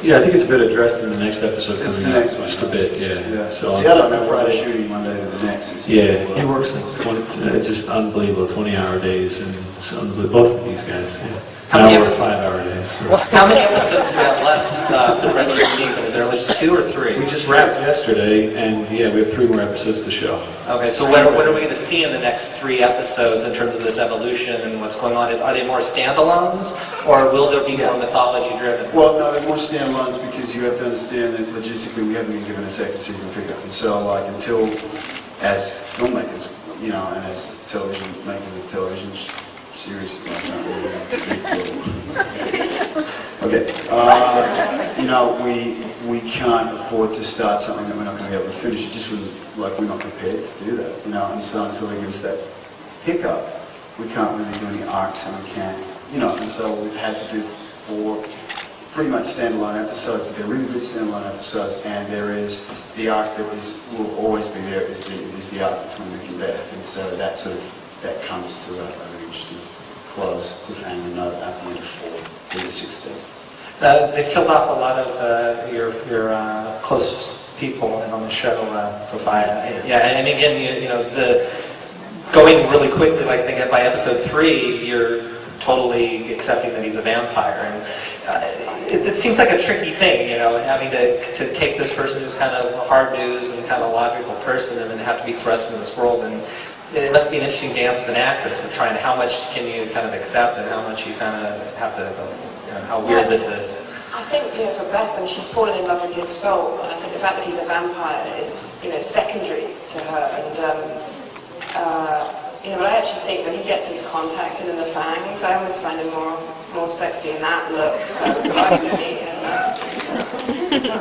Yeah, I think it's a bit addressed in the next episode It's coming the up. next one. Just a bit, yeah. So see, I don't know what we're shooting one day to the next. Yeah, he works like 20, just unbelievable, 20-hour days, and it's unbelievable. Both of these guys. Yeah. Now we're 5-hour days. So. How many episodes do we have left for the rest of the season? Is there at least 2 or 3? We just wrapped yesterday, and yeah, we have 3 more episodes to show. Okay, so what are we going to see in the next 3 episodes in terms of this evolution and what's going on? Are they more standalones, or will there be more mythology-driven? Well, no, they're more standalones because you have to understand that logistically we haven't been given a second season pickup. And so, like, until, as filmmakers, you know, and as television makers of television series, okay, you know, we can't afford to start something that we're not going to be able to finish. It just wouldn't, like, we're not prepared to do that, you know. And so until they give us that hiccup, we can't really do any arcs, and we can't, you know. And so we've had to do 4 pretty much standalone episodes, but they're really good standalone episodes. And there is the arc that will always be there is the arc between Rick and Beth, and so that sort of comes to a very interesting close, cliffhanger note at the end of 4 to 16. They've killed off a lot of your close people on the show so far. Yeah, and again, you know, going really quickly, like I think by episode 3, you're totally accepting that he's a vampire, and it seems like a tricky thing, you know, having to take this person who's kind of hard news and kind of a logical person, and then have to be thrust into this world. And it must be an interesting dance as an actress of trying how much can you kind of accept and how much you kind of have to, you know, how weird this is. I think, you know, for Beth, when she's fallen in love with his soul, and I think the fact that he's a vampire is, you know, secondary to her. And, you know, but I actually think when he gets his contacts in the fangs, I almost find him more sexy in that look. So I actually,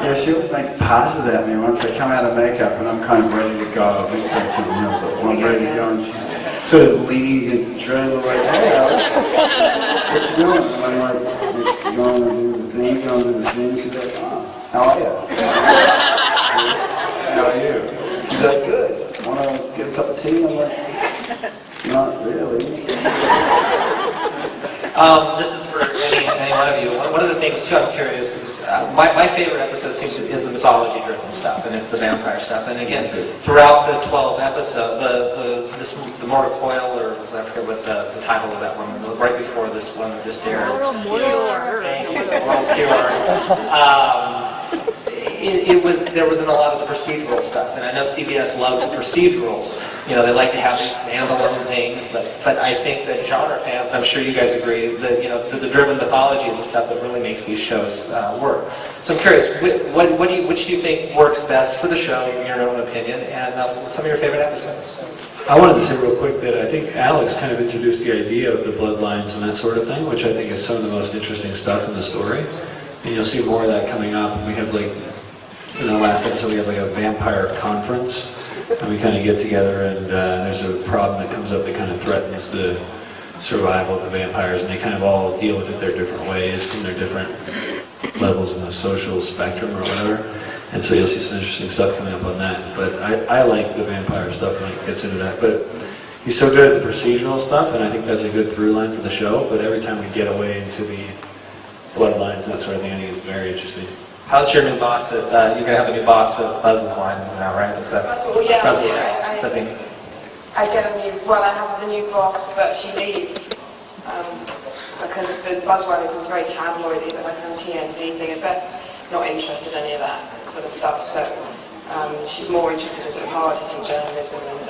Yeah, she always makes passes at me once I come out of makeup and I'm kind of ready to go. I think so too, you know, but when I'm ready to go and she's sort of leaning against the trailer like, hey Alex, what you doing? And I'm like, going to do the thing, going to the scene. She's like, oh, how are you? How are you? She's like, good. Want to get a cup of tea? I'm like, not really. This is for any one of you. One of the things, too, I'm curious, is my favorite episode is the mythology-driven stuff, and it's the vampire stuff. And again, throughout the 12 episodes, the Mortal Coil, or I forget what the title of that one, right before this one just aired. Mortal Cure. There wasn't a lot of the procedural stuff, and I know CBS loves the procedurals. You know, they like to have these standalone things, but I think that genre fans, I'm sure you guys agree, that, you know, the driven mythology is the stuff that really makes these shows work. So I'm curious, which do you think works best for the show, in your own opinion, and some of your favorite episodes? I wanted to say real quick that I think Alex kind of introduced the idea of the bloodlines and that sort of thing, which I think is some of the most interesting stuff in the story. And you'll see more of that coming up. We have, like, in the last episode, we have like a vampire conference, and we kind of get together, and there's a problem that comes up that kind of threatens the survival of the vampires, and they kind of all deal with it their different ways from their different levels in the social spectrum or whatever. And so you'll see some interesting stuff coming up on that. But I like the vampire stuff when it gets into that. But he's so good at the procedural stuff, and I think that's a good through line for the show. But every time we get away into the bloodlines and that sort of thing, I think it's very interesting. How's your new boss at, you're going to have a new boss at Buzzline now, right? Is that yeah, I have a new boss, but she leaves. Because the Buzzword is very tabloidy, but like on TMZ thing, and Beth's not interested in any of that sort of stuff, so she's more interested in sort of hard-hitting journalism, and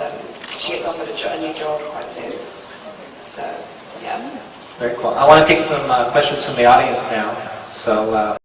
she gets offered a new job quite soon. So, yeah. Very cool. I want to take some questions from the audience now. So.